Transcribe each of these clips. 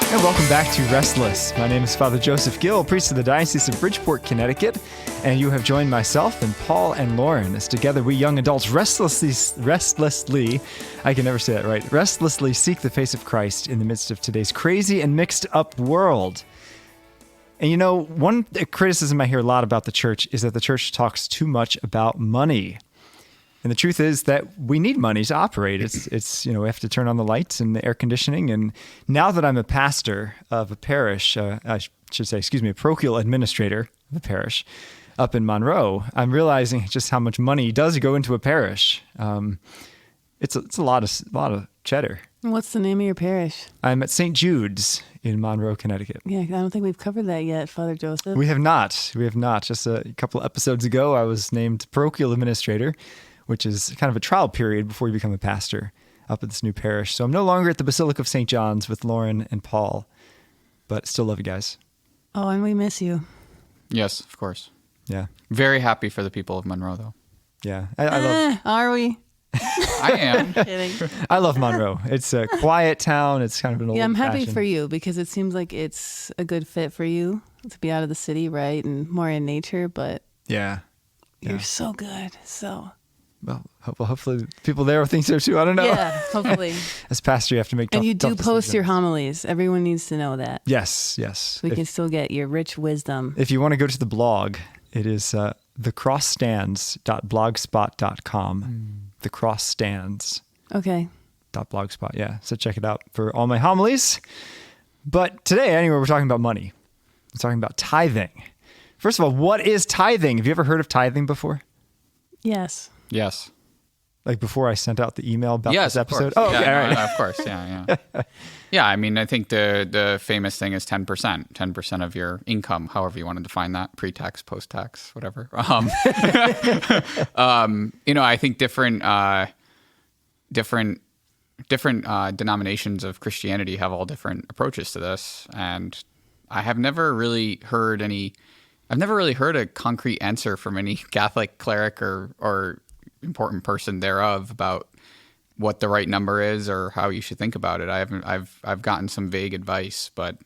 And welcome back to Restless. My name is Father Joseph Gill, priest of the Diocese of Bridgeport, Connecticut, and you have joined myself and Paul and Lauren as together we young adults restlessly, I can never say that right, restlessly seek the face of Christ in the midst of today's crazy and mixed up world. And you know, one criticism I hear a lot about the church is that the church talks too much about money. And the truth is that we need money to operate. It's we have to turn on the lights and the air conditioning. And now that I'm a pastor of a parish, I should say, a parochial administrator of a parish up in Monroe, I'm realizing just how much money does go into a parish. It's a lot of cheddar. What's the name of your parish? I'm at St. Jude's in Monroe, Connecticut. Yeah, I don't think we've covered that yet, Father Joseph. We have not. Just a couple of episodes ago, I was named parochial administrator, which is kind of a trial period before you become a pastor up at this new parish. So I'm no longer at the Basilica of St. John's with Lauren and Paul, but still love you guys. Oh, and we miss you. Yes, of course. Yeah. Very happy for the people of Monroe, though. Yeah. I love. Are we? I am. Kidding. I love Monroe. It's a quiet town. It's kind of an old. Yeah, I'm happy fashioned. for you because it seems like it's a good fit for you to be out of the city, right? And more in nature, but Yeah. you're so good. So. Well, hopefully people there think so too. I don't know. Yeah, hopefully. As pastor, you have to make tough And you do tough post your decisions. homilies. Everyone needs to know that. Yes. We can still get your rich wisdom. If you want to go to the blog, it is thecrossstands.blogspot.com. Thecrossstands.blogspot. Okay. Yeah. So check it out for all my homilies. But today, anyway, we're talking about money. We're talking about tithing. First of all, what is tithing? Have you ever heard of tithing before? Yes. Yes. Like before I sent out the email about Yes, this episode? Of course. Oh, okay. Yeah, All right. of course. Yeah. Yeah, I mean, I think the famous thing is 10%. 10% of your income, however you want to define that, pre-tax, post-tax, whatever. I think different denominations of Christianity have all different approaches to this, and I have never really heard a concrete answer from any Catholic cleric or important person thereof about what the right number is or how you should think about it. I've gotten some vague advice, but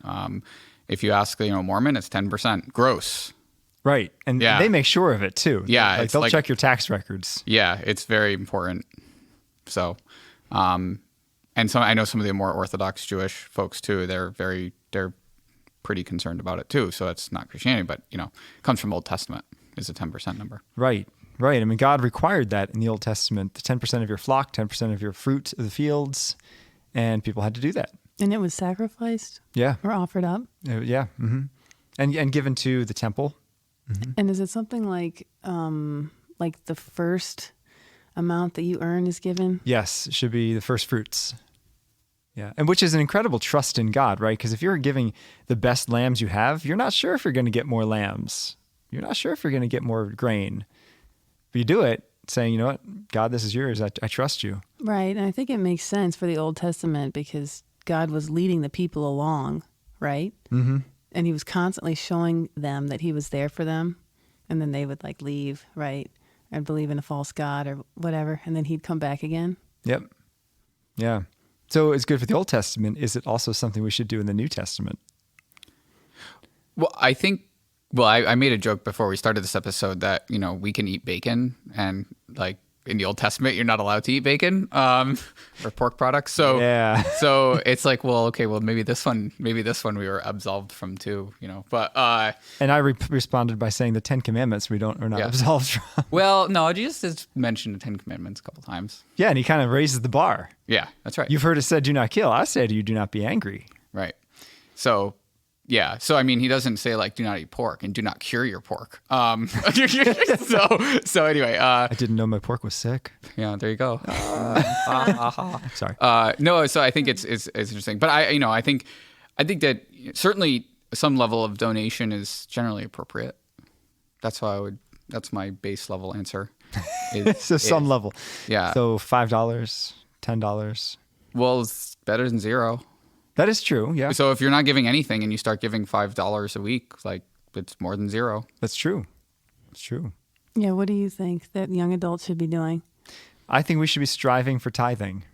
if you ask Mormon, it's 10% gross. Right. And they make sure of it too. Yeah. Like they'll check your tax records. Yeah, it's very important. So, and so I know some of the more Orthodox Jewish folks too, they're pretty concerned about it too. So it's not Christianity, but it comes from Old Testament is a 10% number. Right. I mean, God required that in the Old Testament, the 10% of your flock, 10% of your fruit of the fields, and people had to do that. And it was sacrificed? Yeah. Or offered up? Yeah. Mm-hmm. And given to the temple. Mm-hmm. And is it something like the first amount that you earn is given? Yes, it should be the first fruits. Yeah, and which is an incredible trust in God, right? Because if you're giving the best lambs you have, you're not sure if you're going to get more lambs. You're not sure if you're going to get more grain. But you do it saying, you know what, God, this is yours. I trust you. Right, and I think it makes sense for the Old Testament because God was leading the people along, right? Mm-hmm. And he was constantly showing them that he was there for them. And then they would leave, right? And believe in a false God or whatever. And then he'd come back again. Yep. Yeah. So it's good for the Old Testament. Is it also something we should do in the New Testament? Well, I think, I made a joke before we started this episode that, we can eat bacon and in the Old Testament, you're not allowed to eat bacon or pork products. So, yeah. So it's maybe this one we were absolved from too, but, and I responded by saying the 10 Commandments we're not absolved from. Well, no, Jesus has mentioned the 10 Commandments a couple times. Yeah. And he kind of raises the bar. Yeah, that's right. You've heard it said, do not kill. I say to you, do not be angry. Right. So, yeah. So, I mean, he doesn't say do not eat pork and do not cure your pork. So anyway. I didn't know my pork was sick. Yeah, there you go. Sorry. No, so I think it's interesting. But I think that certainly some level of donation is generally appropriate. That's my base level answer. Some level. Yeah. So $5, $10. Well, it's better than zero. That is true, yeah. So if you're not giving anything and you start giving $5 a week, it's more than zero. That's true. It's true. Yeah, what do you think that young adults should be doing? I think we should be striving for tithing.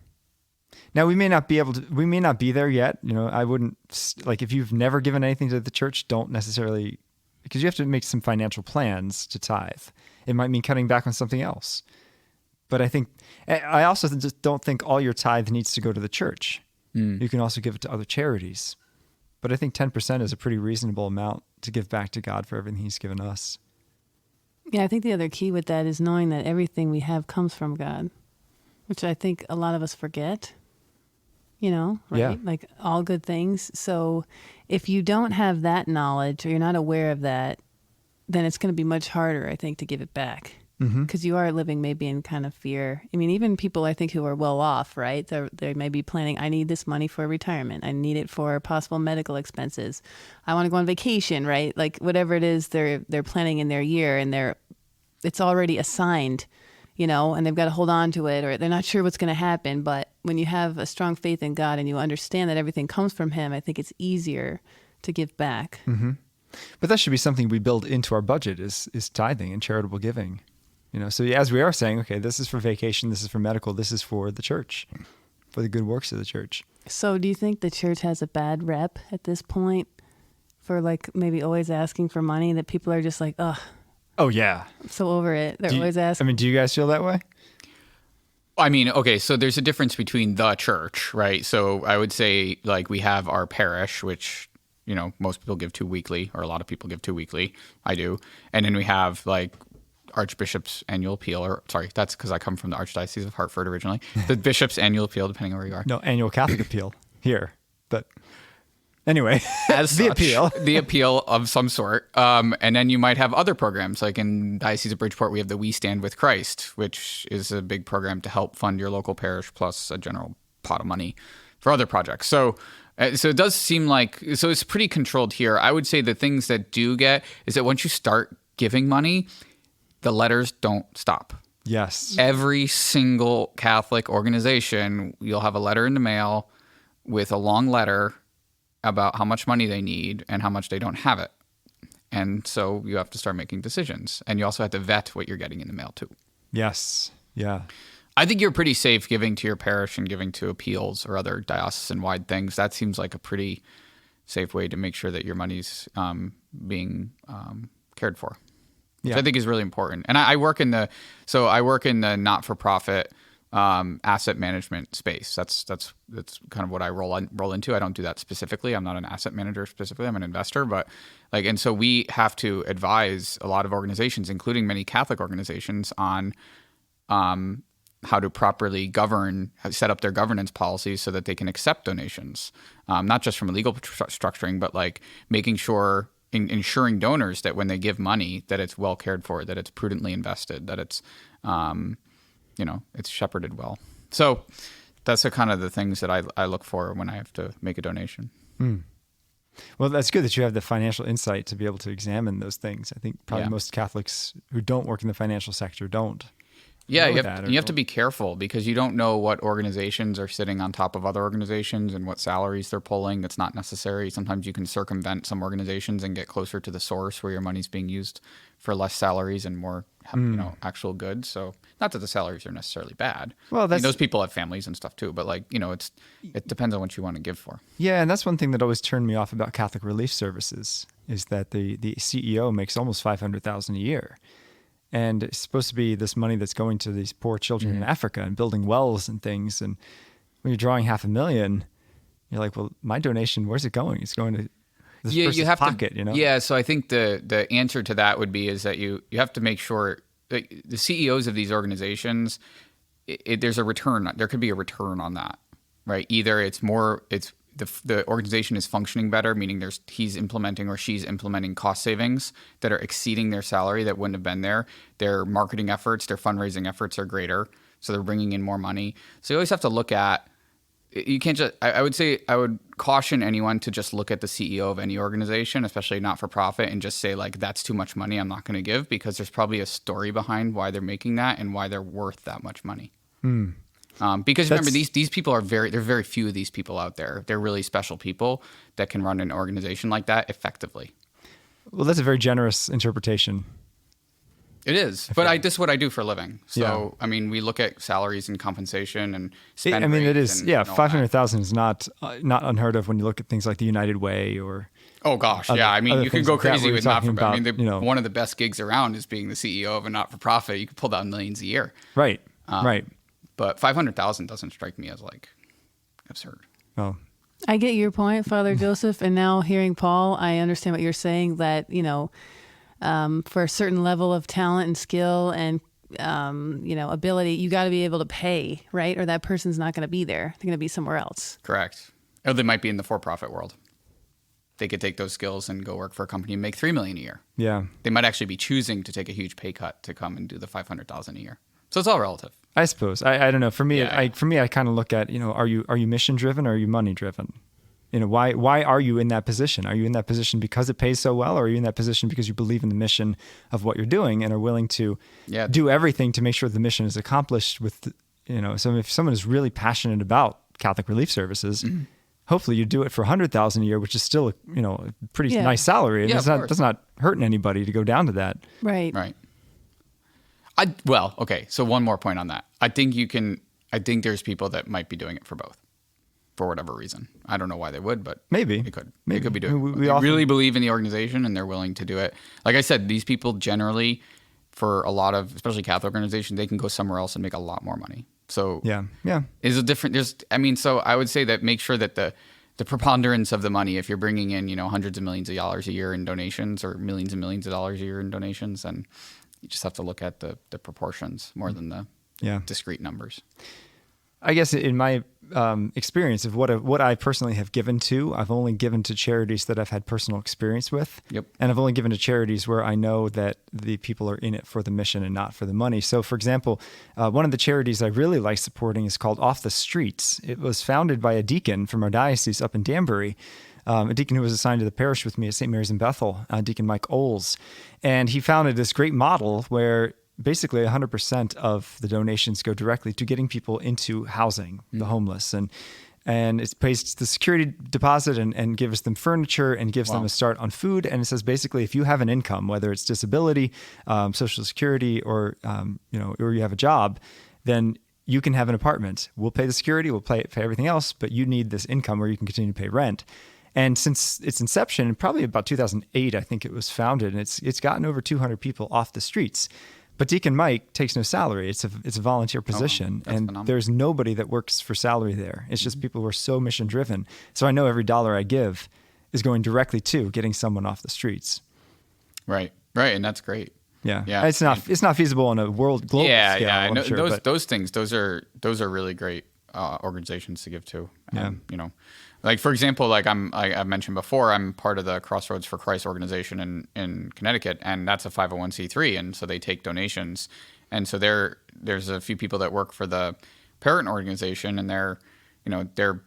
Now we may not be there yet. I wouldn't, like, if you've never given anything to the church, don't necessarily, because you have to make some financial plans to tithe. It might mean cutting back on something else. But I also just don't think all your tithe needs to go to the church. You can also give it to other charities. But I think 10% is a pretty reasonable amount to give back to God for everything he's given us. Yeah, I think the other key with that is knowing that everything we have comes from God, which I think a lot of us forget, right? Yeah. Like all good things. So if you don't have that knowledge or you're not aware of that, then it's going to be much harder, I think, to give it back. Because you are living maybe in kind of fear. I mean, even people I think who are well off, right? They may be planning, I need this money for retirement. I need it for possible medical expenses. I want to go on vacation, right? Like whatever it is they're planning in their year, and it's already assigned, and they've got to hold on to it, or they're not sure what's going to happen. But when you have a strong faith in God and you understand that everything comes from him, I think it's easier to give back. But that should be something we build into our budget is tithing and charitable giving. So as we are saying, okay, this is for vacation, this is for medical, this is for the church, for the good works of the church. So do you think the church has a bad rep at this point for like maybe always asking for money, that people are just like, ugh. Oh, yeah. I'm so over it. They're always asking. I mean, do you guys feel that way? I mean, okay, so there's a difference between the church, right? So I would say like we have our parish, which, most people give to weekly, or a lot of people give to weekly. I do. And then we have like Archbishop's annual appeal, that's because I come from the Archdiocese of Hartford originally. The bishop's annual appeal, depending on where you are. No, annual Catholic appeal here. But anyway, as the such, appeal. The appeal of some sort. And then you might have other programs, like in Diocese of Bridgeport, we have the We Stand with Christ, which is a big program to help fund your local parish, plus a general pot of money for other projects. So it does seem like, so it's pretty controlled here. I would say the things that do get is that once you start giving money, the letters don't stop. Yes. Every single Catholic organization, you'll have a letter in the mail with a long letter about how much money they need and how much they don't have it. And so you have to start making decisions. And you also have to vet what you're getting in the mail too. Yes. Yeah. I think you're pretty safe giving to your parish and giving to appeals or other diocesan-wide things. That seems like a pretty safe way to make sure that your money's being cared for. Which I think is really important. And I work in the not-for-profit asset management space. That's kind of what I roll into. I don't do that specifically. I'm not an asset manager specifically. I'm an investor, but and so we have to advise a lot of organizations, including many Catholic organizations, on how to properly set up their governance policies so that they can accept donations, not just from a legal structuring, but like making sure. Ensuring donors that when they give money, that it's well cared for, that it's prudently invested, that it's, it's shepherded well. So that's the kind of the things that I look for when I have to make a donation. Well, that's good that you have the financial insight to be able to examine those things. I think probably most Catholics who don't work in the financial sector don't. Yeah, you have to be careful because you don't know what organizations are sitting on top of other organizations and what salaries they're pulling. That's not necessary. Sometimes you can circumvent some organizations and get closer to the source where your money's being used for less salaries and more, actual goods. So not that the salaries are necessarily bad. Well, those people have families and stuff too, but it depends on what you want to give for. Yeah, and that's one thing that always turned me off about Catholic Relief Services is that the CEO makes almost $500,000 a year. And it's supposed to be this money that's going to these poor children in Africa and building wells and things. And when you're drawing $500,000, you're like, well, my donation, where's it going? It's going to this person's pocket, Yeah, so I think the answer to that would be is that you have to make sure that the CEOs of these organizations, there's a return. There could be a return on that, right? Either the organization is functioning better, meaning he's implementing or she's implementing cost savings that are exceeding their salary that wouldn't have been there. Their marketing efforts, their fundraising efforts are greater, so they're bringing in more money. So you always have to look at. You can't just. I would caution anyone to just look at the CEO of any organization, especially not for profit, and just say like that's too much money. I'm not going to give, because there's probably a story behind why they're making that and why they're worth that much money. Because remember, these people there are very few of these people out there. They're really special people that can run an organization like that effectively. Well, that's a very generous interpretation. It is, but this is what I do for a living. So, I mean, we look at salaries and compensation and spend I mean, it rates is, and all that. 500,000 is not unheard of when you look at things like the United Way or. Oh gosh, yeah. I mean, other you can things go like that crazy where with you're talking not-for-profit. I mean, about, one of the best gigs around is being the CEO of a not-for-profit. You can pull down millions a year. Right, right. But 500,000 doesn't strike me as like absurd. Oh, I get your point, Father Joseph, and now hearing Paul, I understand what you're saying, that, for a certain level of talent and skill and, ability, you got to be able to pay, right? Or that person's not going to be there. They're going to be somewhere else. Correct. Or they might be in the for-profit world. They could take those skills and go work for a company and make $3 million a year. yeah. They might actually be choosing to take a huge pay cut to come and do the 500,000 a year. So it's all relative. I suppose. I don't know. For me, Yeah. I kind of look at, are you mission driven or are you money driven? Why are you in that position? Are you in that position because it pays so well, or are you in that position because you believe in the mission of what you're doing and are willing to do everything to make sure the mission is accomplished with, so if someone is really passionate about Catholic Relief Services, hopefully you do it for 100,000 a year, which is still, a pretty nice salary. And Yeah, that's not hurting anybody to go down to that. Right. Right. Okay. So one more point on that. I think there's people that might be doing it for both, for whatever reason. I don't know why they would, but Maybe. they could. Maybe. They could be doing it. We They often- really believe in the organization and they're willing to do it. Like I said, these people generally, for a lot of, especially Catholic organizations, they can go somewhere else and make a lot more money. So Yeah. so I would say that make sure that the preponderance of the money, if you're bringing in, hundreds of millions of dollars a year in donations or millions and millions of dollars a year in donations, then you just have to look at the proportions more than the discrete numbers. I guess in my experience of what I personally have given to, I've only given to charities that I've had personal experience with. Yep. And I've only given to charities where I know that the people are in it for the mission and not for the money. So, for example, one of the charities I really like supporting is called Off the Streets. It was founded by a deacon from our diocese up in Danbury, a deacon who was assigned to the parish with me at St. Mary's in Bethel, Deacon Mike Oles. And he founded this great model where basically 100% of the donations go directly to getting people into housing, the homeless. And it pays the security deposit and gives them furniture and gives them a start on food. And it says basically, if you have an income, whether it's disability, Social Security, or or you have a job, then you can have an apartment. We'll pay the security, we'll pay everything else, but you need this income where you can continue to pay rent. And since its inception, probably about 2008, I think it was founded, and it's gotten over 200 people off the streets. But Deacon Mike takes no salary. It's a volunteer position, and phenomenal. there's nobody that works for salary there. It's just people who are so mission driven. So I know every dollar I give is going directly to getting someone off the streets. Right, and that's great. Yeah, Yeah. It's not feasible on a global scale. Yeah. I'm No, sure, but those things, those are really great organizations to give to. Yeah. Like for example, like I mentioned before, I'm part of the Crossroads for Christ organization in Connecticut, and that's a 501c3, and so they take donations, and so there's a few people that work for the parent organization, and they're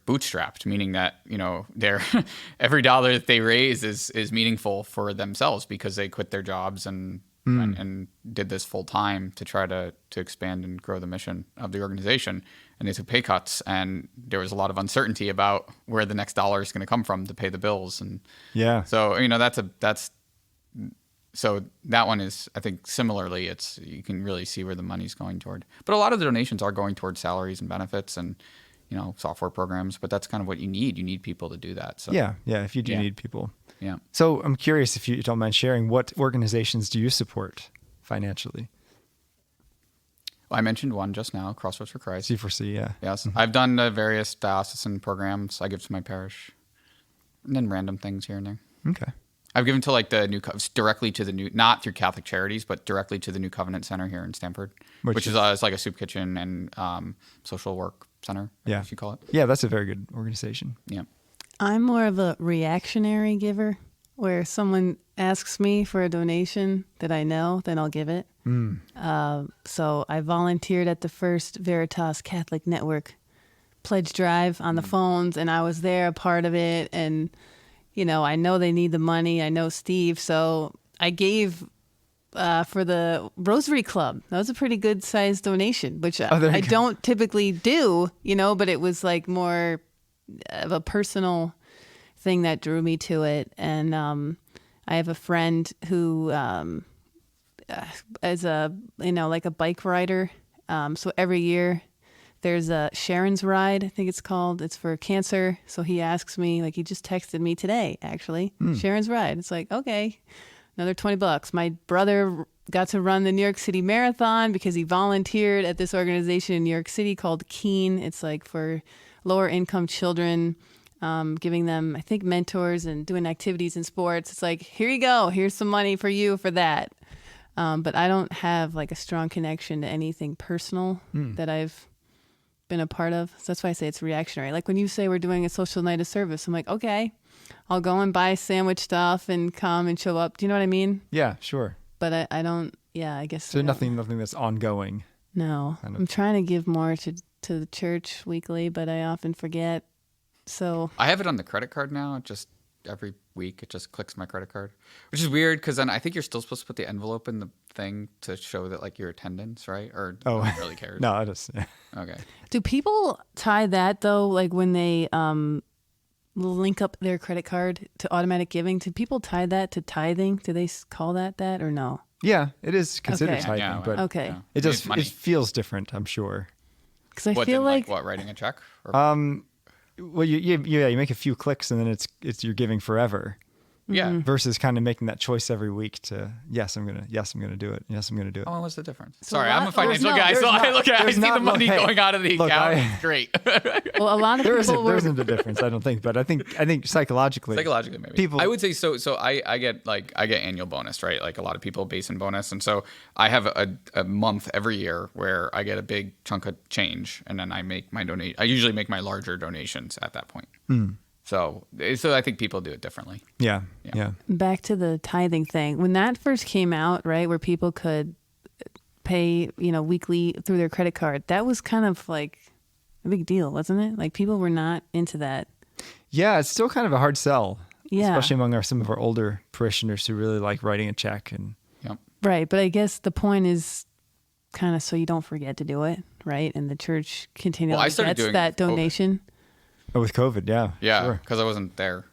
bootstrapped, meaning that they're every dollar that they raise is meaningful for themselves because they quit their jobs and did this full time to try to expand and grow the mission of the organization. And they took pay cuts, and there was a lot of uncertainty about where the next dollar is going to come from to pay the bills. And so so that one is, I think, similarly, you can really see where the money's going toward. But a lot of the donations are going towards salaries and benefits and software programs. But that's kind of what you need. You need people to do that. So yeah. If you do need people. Yeah. So I'm curious, if you don't mind sharing, what organizations do you support financially? Well, I mentioned one just now, Crossroads for Christ. C4C, yeah. Yes. I've done the various diocesan programs I give to my parish, and then random things here and there. Okay. I've given to like the directly to the new, not through Catholic Charities, but directly to the New Covenant Center here in Stamford, which is it's like a soup kitchen and social work center, if you call it. Yeah, that's a very good organization. Yeah. I'm more of a reactionary giver, where someone asks me for a donation that I know, then I'll give it. So I volunteered at the first Veritas Catholic Network pledge drive on the phones, and I was there, a part of it. And, I know they need the money. I know Steve. So I gave for the Rosary Club. That was a pretty good sized donation, which I don't typically do, but it was like more of a personal thing that drew me to it. And I have a friend who as a, like a bike rider. So every year there's a Sharon's Ride, I think it's called. It's for cancer. So he asks me, like he just texted me today, actually, Sharon's Ride. It's like, okay, another $20. My brother got to run the New York City Marathon because he volunteered at this organization in New York City called Keen. It's like for lower income children, giving them, I think, mentors and doing activities in sports. It's like, here you go. Here's some money for you for that. But I don't have like a strong connection to anything personal that I've been a part of. So that's why I say it's reactionary. Like when you say we're doing a social night of service, I'm like, okay, I'll go and buy sandwich stuff and come and show up. Do you know what I mean? Yeah, sure. But I don't, I guess. So nothing that's ongoing. No. Kind of. I'm trying to give more to the church weekly, but I often forget. So I have it on the credit card now. It just every week it just clicks my credit card, which is weird because then I think you're still supposed to put the envelope in the thing to show that like your attendance, right? Or no one really cares. No, I just Okay. do people tie that though? Like when they link up their credit card to automatic giving, do people tie that to tithing? Do they call that or no? Yeah, it is considered Okay. tithing, Yeah, but Okay. Yeah. it does. It's money. It feels different, I'm sure. Because I What, feel then, like what, writing a check? Or, Well, you make a few clicks and then it's you're giving forever. yeah. Versus kind of making that choice every week to yes I'm gonna do it, yes I'm gonna do it. Oh, what's the difference? So Sorry, a I'm lot- a financial there's guy, no- so I there's look at I there's see not- the money look, hey, going out of the look, account. I- It's great. well, a lot of There people isn't a difference, I don't think, but I think psychologically, Psychologically, maybe. people. I would say so. So I get annual bonus, right? Like a lot of people base in bonus, and so I have a month every year where I get a big chunk of change, and then I make my donate. I usually make my larger donations at that point. So I think people do it differently. Yeah. back to the tithing thing. When that first came out, right, where people could pay, weekly through their credit card, that was kind of like a big deal, wasn't it? Like people were not into that. Yeah, it's still kind of a hard sell, Yeah. especially among some of our older parishioners who really like writing a check and. Yep. Right. But I guess the point is kind of so you don't forget to do it, right? And the church continually Well, I started gets doing that COVID. donation. Oh, with COVID, yeah. Yeah, Sure. because I wasn't there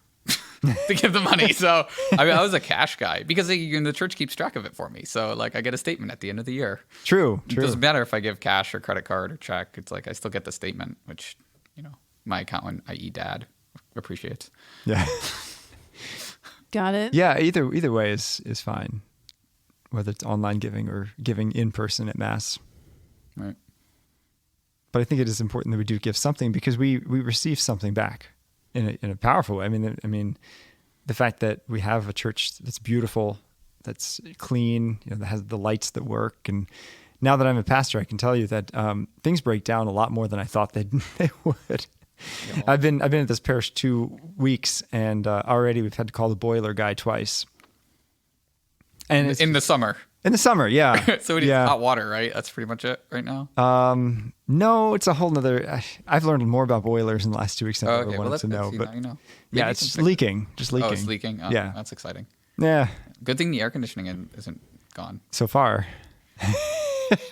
to give the money. So I was a cash guy because the church keeps track of it for me. So like I get a statement at the end of the year. True. It doesn't matter if I give cash or credit card or check. It's like I still get the statement, which my accountant, i.e. Dad, appreciates. Yeah. Got it? Yeah, either way is fine, whether it's online giving or giving in person at Mass. Right. But I think it is important that we do give something because we receive something back in a powerful way. I mean, the fact that we have a church that's beautiful, that's clean, that has the lights that work. And now that I'm a pastor, I can tell you that things break down a lot more than I thought they would. Yeah. I've been at this parish 2 weeks, and already we've had to call the boiler guy twice. And it's In the summer. in the summer, yeah. So we need yeah. hot water, right? That's pretty much it right now. No, it's a whole nother. I've learned more about boilers in the last 2 weeks than I ever wanted to know. But now you know. yeah, Maybe it's some just fix- leaking, just leaking. Oh, it's leaking. Oh, Yeah. That's exciting. Yeah, Good thing the air conditioning isn't gone. so far.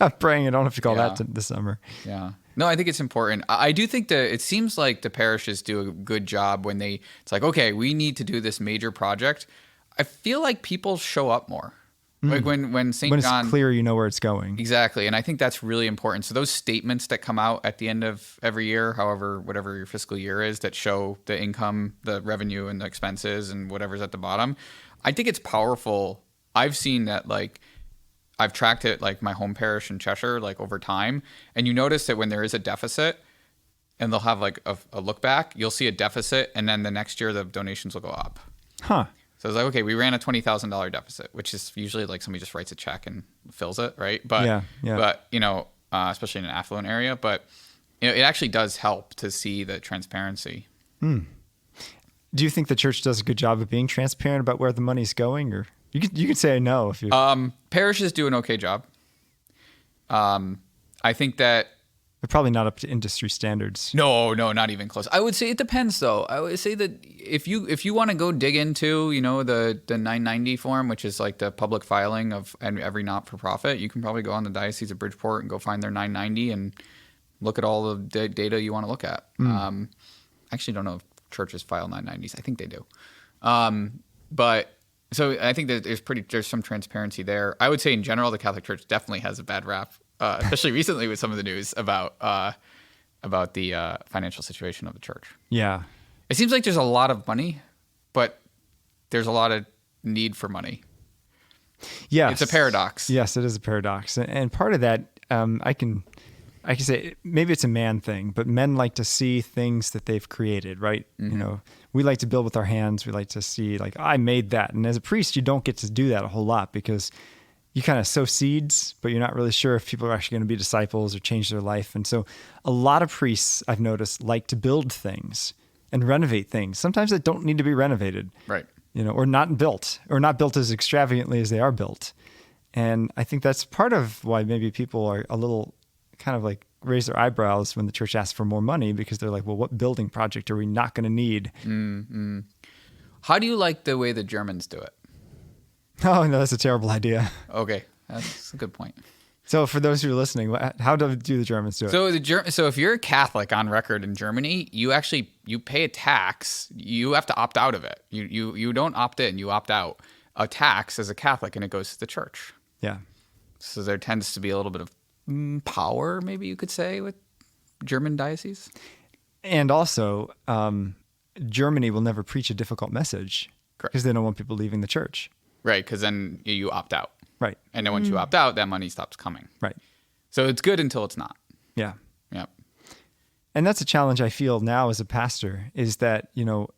I'm praying I don't have to call Yeah. that this summer. Yeah. No, I think it's important. I do think that it seems like the parishes do a good job when it's like, okay, we need to do this major project. I feel like people show up more. Like when St. When John. it's clear, you know where it's going. Exactly. And I think that's really important. So those statements that come out at the end of every year, whatever your fiscal year is, that show the income, the revenue and the expenses and whatever's at the bottom, I think it's powerful. I've seen that, like, I've tracked it, like my home parish in Cheshire, like over time. And you notice that when there is a deficit and they'll have like a look back, you'll see a deficit. And then the next year the donations will go up. Huh. So it's like, okay, we ran a $20,000 deficit, which is usually like somebody just writes a check and fills it, right? But Yeah. but especially in an affluent area, but it actually does help to see the transparency. Do you think the church does a good job of being transparent about where the money's going, or you can say no if you. Parishes do an okay job. I think that They're probably not up to industry standards. no, not even close. I would say it depends, though. I would say that if you want to go dig into, the 990 form, which is like the public filing of every not-for-profit, you can probably go on the Diocese of Bridgeport and go find their 990 and look at all the data you want to look at. I actually don't know if churches file 990s. I think they do. But So I think that there's some transparency there. I would say in general, the Catholic Church definitely has a bad rap, especially recently with some of the news about the financial situation of the church. Yeah. It seems like there's a lot of money, but there's a lot of need for money. Yes. It's a paradox. Yes, it is a paradox. And part of that, I can say maybe it's a man thing, but men like to see things that they've created, right? Mm-hmm. You know, we like to build with our hands. We like to see like, I made that. And as a priest, you don't get to do that a whole lot because you kind of sow seeds, but you're not really sure if people are actually going to be disciples or change their life. And so a lot of priests, I've noticed, like to build things and renovate things, sometimes that don't need to be renovated. Right. You know, or not built as extravagantly as they are built. And I think that's part of why maybe people are a little kind of like raise their eyebrows when the church asks for more money, because they're like, well, what building project are we not going to need? Mm-hmm. How do you like the way the Germans do it? Oh, no, that's a terrible idea. Okay, that's a good point. So for those who are listening, how do the Germans do it? So if you're a Catholic on record in Germany, you pay a tax. You have to opt out of it. You don't opt in, you opt out. A tax as a Catholic, and it goes to the church. Yeah. So there tends to be a little bit of power, maybe you could say, with German dioceses. And also, Germany will never preach a difficult message because they don't want people leaving the church. Right, because then you opt out. Right. And then once you opt out, that money stops coming. Right. So it's good until it's not. Yeah. Yep. And that's a challenge I feel now as a pastor, is that, you know,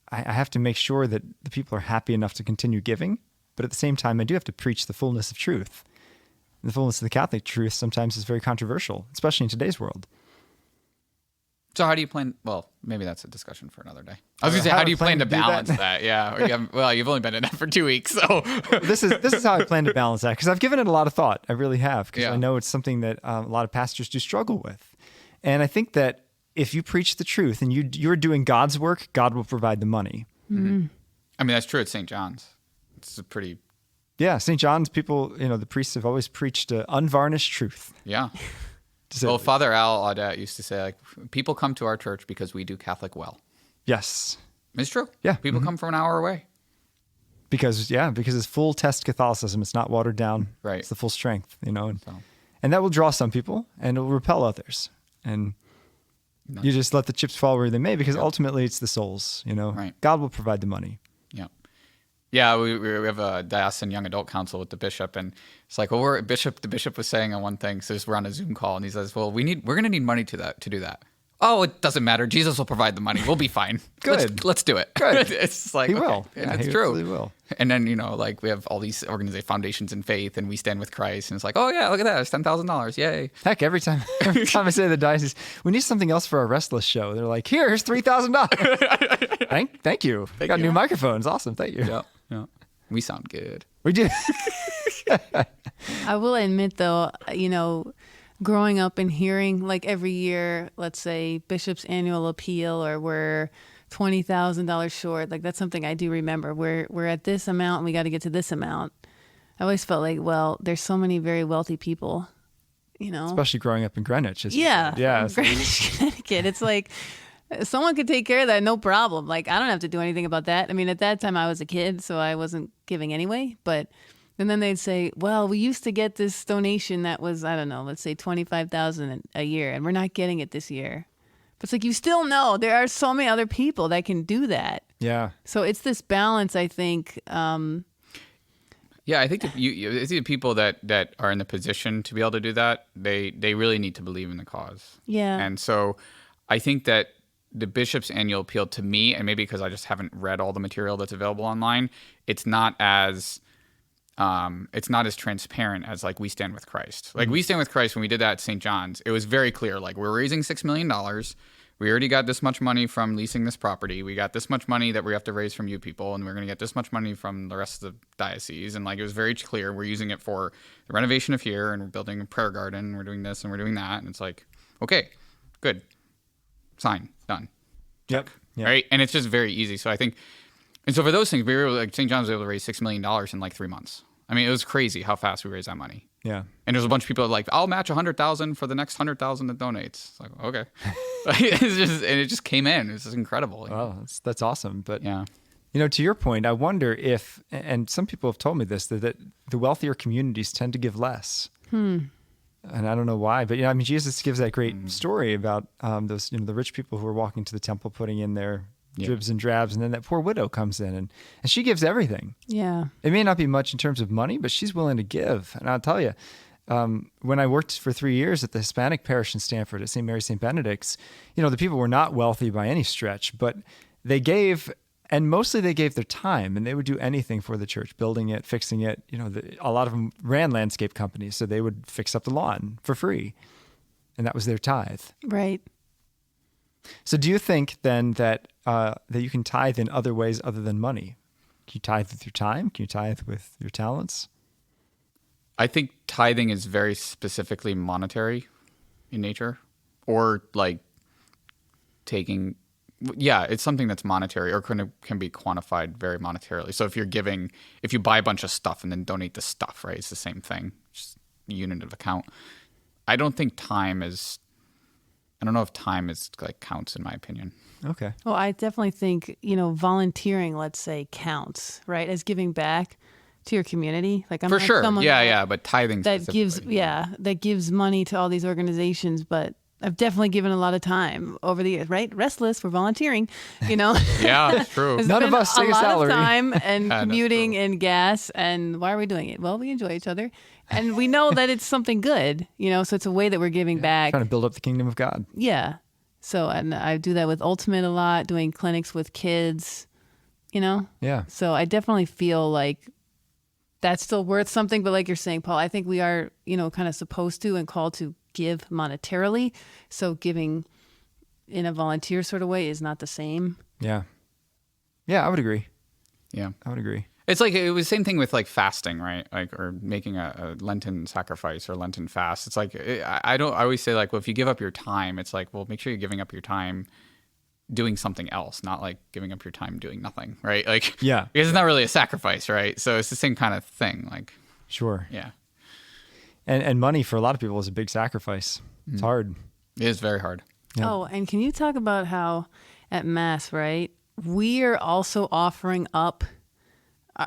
I have to make sure that the people are happy enough to continue giving, but at the same time, I do have to preach the fullness of truth. The fullness of the Catholic truth sometimes is very controversial, especially in today's world. So how do you plan? Well, maybe that's a discussion for another day. I was going to say, how do you plan to balance that? Yeah. Well, you've only been in that for 2 weeks, so this is how I plan to balance that, because I've given it a lot of thought. I really have, because Yeah. I know it's something that a lot of pastors do struggle with. And I think that if you preach the truth and you're doing God's work, God will provide the money. Mm-hmm. I mean, that's true at St. John's. It's a pretty... Yeah, St. John's people, you know, the priests have always preached unvarnished truth. Yeah. Well, Father Al Audet used to say, like, people come to our church because we do Catholic well. Yes. It's true. Yeah. People come from an hour away. Because it's full test Catholicism. It's not watered down. Right. It's the full strength, you know. And that will draw some people and it will repel others. And you just let the chips fall where they may, because ultimately it's the souls, you know. Right. God will provide the money. Yeah. Yeah, we have a diocesan young adult council with the bishop, and it's like, well, the bishop was saying on one thing, so we're on a Zoom call, and he says, well, we're going to need money to do that. Oh, it doesn't matter. Jesus will provide the money. We'll be fine. Good. Let's do it. Good. It's like, He will. And Yeah, it's he true. absolutely will. And then, you know, like we have all these organized foundations in faith, and we stand with Christ, and it's like, oh yeah, look at that. It's $10,000. Yay. Heck, every time I say to the diocese, we need something else for our Restless show, they're like, here's $3,000. Thank you. We got new microphones. Awesome. Thank you. Yeah. We sound good. We do. I will admit, though, you know, growing up and hearing like every year, let's say Bishop's annual appeal, or we're $20,000 short, like that's something I do remember. We're at this amount and we got to get to this amount. I always felt like, well, there's so many very wealthy people, you know. Especially growing up in Greenwich. Yeah. Yeah. Greenwich, Connecticut. It's like someone could take care of that, no problem. Like, I don't have to do anything about that. I mean, at that time I was a kid, so I wasn't giving anyway. And then they'd say, well, we used to get this donation that was, I don't know, let's say $25,000 a year, and we're not getting it this year. But it's like, you still know there are so many other people that can do that. Yeah. So it's this balance, I think. Yeah, I think I see the people that are in the position to be able to do that, they really need to believe in the cause. Yeah. And so I think that the bishop's annual appeal, to me, and maybe because I just haven't read all the material that's available online, it's not as transparent as like We Stand with Christ. Like We Stand with Christ, when we did that at St. John's, it was very clear. Like, we're raising $6 million. We already got this much money from leasing this property. We got this much money that we have to raise from you people, and we're going to get this much money from the rest of the diocese. And like, it was very clear. We're using it for the renovation of here, and we're building a prayer garden. And we're doing this and we're doing that. And it's like, okay, good. Sign. Done. Yep. Right. And it's just very easy. So I think, and so for those things, we were like, St. John's was able to raise $6 million in like 3 months. I mean, it was crazy how fast we raised that money. Yeah. And there's a bunch of people that are like, I'll match 100,000 for the next 100,000 that donates. It's like, okay. It's just, and it just came in. It's just incredible. Wow, that's awesome. But yeah. To your point, I wonder if, and some people have told me this, that the wealthier communities tend to give less. And I don't know why, but Jesus gives that great story about those, the rich people who are walking to the temple, putting in their dribs and drabs, and then that poor widow comes in and she gives everything. Yeah. It may not be much in terms of money, but she's willing to give. And I'll tell you, when I worked for 3 years at the Hispanic parish in Stanford at St. Mary St. Benedict's, the people were not wealthy by any stretch, but they gave. And mostly they gave their time, and they would do anything for the church, building it, fixing it. A lot of them ran landscape companies, so they would fix up the lawn for free. And that was their tithe. Right. So do you think then that you can tithe in other ways other than money? Can you tithe with your time? Can you tithe with your talents? I think tithing is very specifically monetary in nature, or like taking... Yeah, it's something that's monetary or can be quantified very monetarily. So if you buy a bunch of stuff and then donate the stuff, right? It's the same thing, just a unit of account. I don't know if time is like counts in my opinion. Okay. Well, I definitely think, volunteering, let's say, counts, right? As giving back to your community. Like I'm For not sure. someone Yeah, but tithing that gives money to all these organizations, but I've definitely given a lot of time over the years, right? Restless, we're volunteering, Yeah, it's true. None of us take a salary. A lot of time and commuting and gas. And why are we doing it? Well, we enjoy each other. And we know that it's something good, so it's a way that we're giving back. Trying to build up the kingdom of God. Yeah. So, and I do that with Ultimate a lot, doing clinics with kids, Yeah. So I definitely feel like that's still worth something. But like you're saying, Paul, I think we are, kind of supposed to and called to give monetarily. So giving in a volunteer sort of way is not the same. Yeah. Yeah, I would agree. Yeah. I would agree. It's like it was the same thing with like fasting, right? Like, or making a Lenten sacrifice or Lenten fast. It's like I always say like, well, if you give up your time, it's like, well, make sure you're giving up your time doing something else, not like giving up your time doing nothing, right? Like, yeah, because it's not really a sacrifice, right? So it's the same kind of thing. Like, sure, yeah. And money for a lot of people is a big sacrifice. It's hard. It is very hard. Yeah. Oh, and can you talk about how at Mass, right, we are also offering up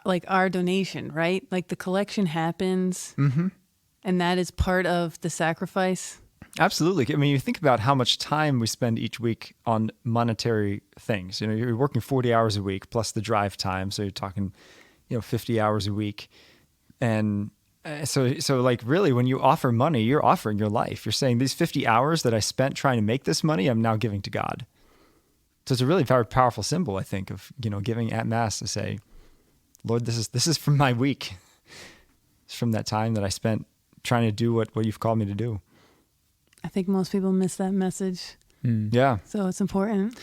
like our donation, right? Like the collection happens, and that is part of the sacrifice. Absolutely. I mean, you think about how much time we spend each week on monetary things. You're working 40 hours a week plus the drive time, so you're talking, 50 hours a week, and so like really, when you offer money, you're offering your life. You're saying these 50 hours that I spent trying to make this money, I'm now giving to God. So it's a really very powerful symbol, I think, of giving at Mass to say, Lord, this is from my week. It's from that time that I spent trying to do what you've called me to do. I think most people miss that message. Yeah. So it's important.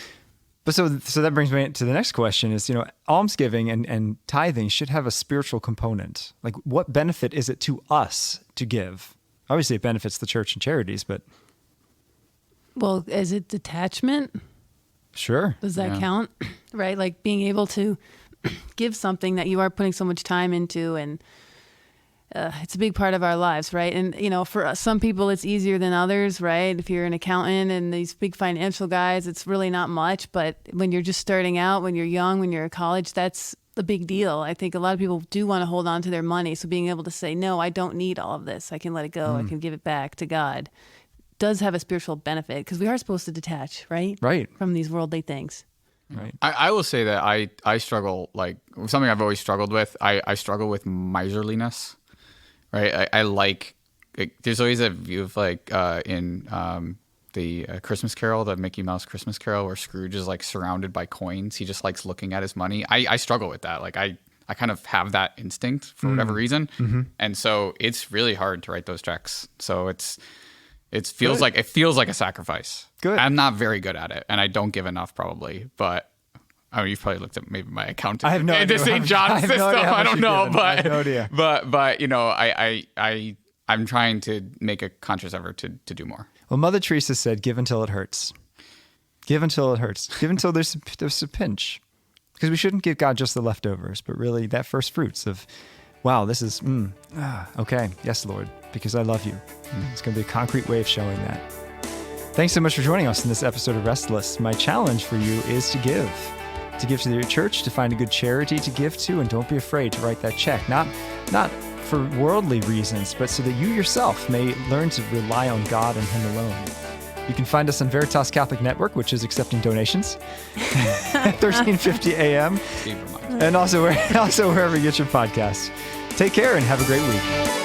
But so that brings me to the next question is, almsgiving and tithing should have a spiritual component. Like, what benefit is it to us to give? Obviously, it benefits the church and charities, but... Well, is it detachment? Sure. Does that count? Right? Like being able to give something that you are putting so much time into, and it's a big part of our lives, right? And, for some people, it's easier than others, right? If you're an accountant and these big financial guys, it's really not much. But when you're just starting out, when you're young, when you're at college, that's a big deal. I think a lot of people do want to hold on to their money. So being able to say, no, I don't need all of this. I can let it go. I can give it back to God. Does have a spiritual benefit because we are supposed to detach, right? Right. From these worldly things. Right. I will say that I struggle, like something I've always struggled with. I struggle with miserliness. Right, there's always a view of like in the Christmas Carol, the Mickey Mouse Christmas Carol, where Scrooge is like surrounded by coins. He just likes looking at his money. I struggle with that. Like I kind of have that instinct for whatever reason, and so it's really hard to write those checks. So it feels like a sacrifice. Good. I'm not very good at it, and I don't give enough probably, but. I mean, you've probably looked at maybe my account. I have no idea. The St. John's system. I don't know, but I have no idea. But I'm trying to make a conscious effort to do more. Well, Mother Teresa said, "Give until it hurts. Give until it hurts. Give until there's a pinch." Because we shouldn't give God just the leftovers, but really that first fruits of, wow, this is okay. Yes, Lord, because I love you. It's going to be a concrete way of showing that. Thanks so much for joining us in this episode of Restless. My challenge for you is to give. to give to your church, to find a good charity to give to, and don't be afraid to write that check. Not for worldly reasons, but so that you yourself may learn to rely on God and Him alone. You can find us on Veritas Catholic Network, which is accepting donations, at 1350 a.m., and also wherever you get your podcasts. Take care and have a great week.